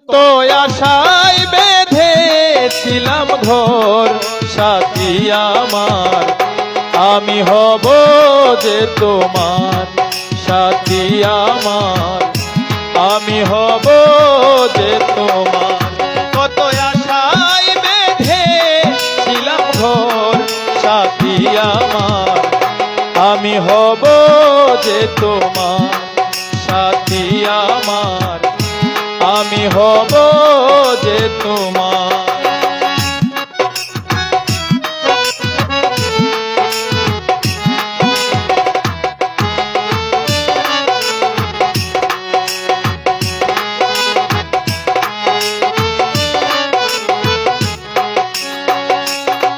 কত আশায় বেঁধেছিলাম ঘর সাথী আমার, আমি হব যে তোমার সাথী আমার, আমি হব যে তোমার। কত আশায় বেঁধেছিলাম ঘর সাথী আমার, আমি হব যে তোমার সাথী আমার, আমি হব যে তোমার।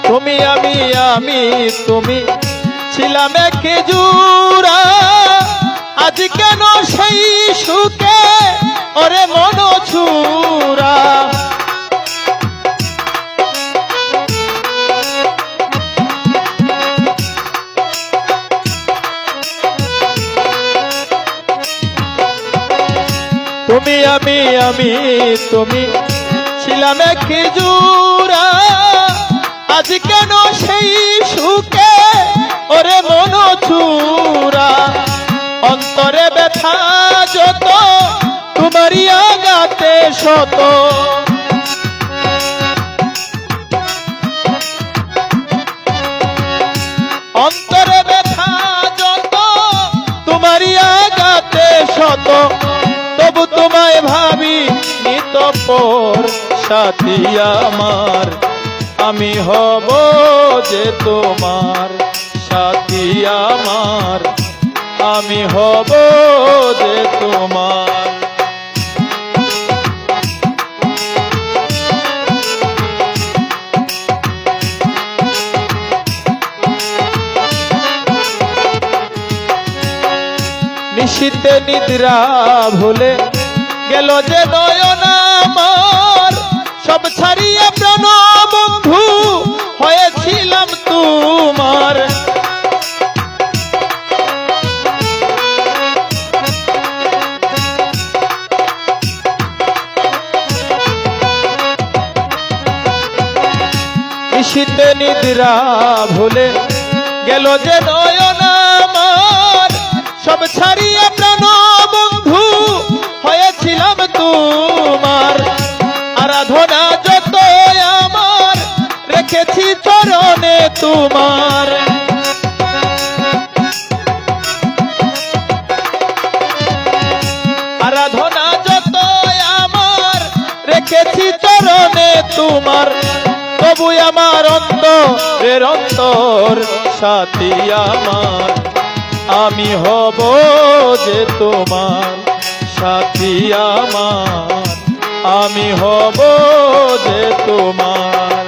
তুমি আমি তুমি ছিলাম এক জোড়া, আজ কেন সেই সুখে ওরে মন ছুরা। তুমি আমি তুমি ছিলাম এক জোড়া, আজ কেন সেই সুখে ওরে মন ছুরা। অন্তরে ব্যথা যত তোমারই আঘাতে শত, অন্তরে ব্যথা যত তোমারই আঘাতে শত, তবু তোমায় ভাবি নিতপর সাথী আমার, আমি হব যে তোমার সাথী আমার, আমি হব যে তোমার। নিশীতে নিদ্রা ভুলে গেল যে নয়ন আমার, সব ছাড়িয়ে প্রাণ বন্ধু হয়েছিলাম তোমার। নিশীতে নিদ্রা ভুলে গেল যে নয়ন আমার, সব ছাড়িয়ে প্রাণ বন্ধু হয়েছিলাম তোমার। আরাধনা যত আমার রেখেছি চরণে তোমার, আরাধনা যত আমার রেখেছি চরণে তোমার। তবু আমার অন্তরের অন্তর সাথী আমার, আমি হব যে তোমার সাথী আমার, আমি হব যে তোমার।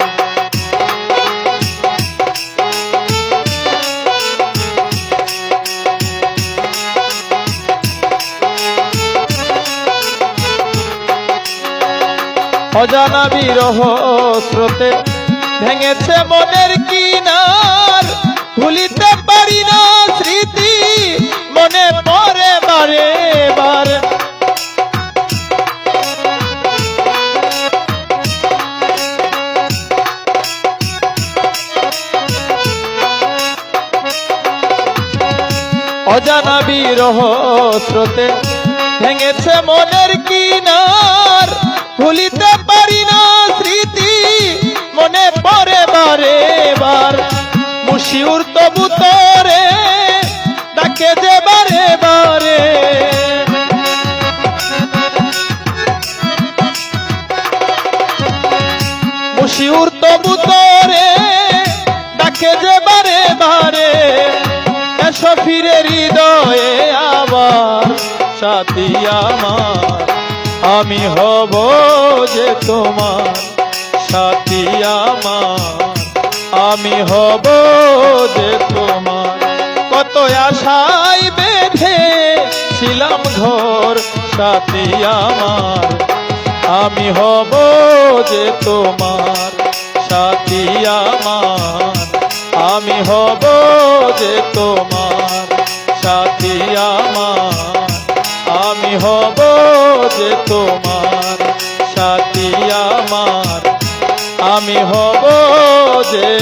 অজানা বিরহ স্রোতে ভেঙেছে মনের কিনার, ভুলিতে পারি না স্মৃতি মনে পড়ে বারে বার। অজানা বিরহ স্রোতে ভেঙেছে মনের কিনার, ভুলিতে পারি না স্মৃতি মনে পড়ে বারে বার। মুশিউর তবু তোরে ডাকে যে বারে বারে, মুশিউর তবু তোরে ডাকে যে বারে বারে। এসো ফিরে হৃদয়ে আবার সাথী আমার, আমি হব যে তোমার সাথী আমার, আমি হব যে তোমার। কত আশায় বেঁধেছিলাম ঘর সাথী আমার, আমি হব যে তোমার সাথী আমার, আমি হব যে তোমার সাথী আমার, আমি হব যে তোমার আমি হব যে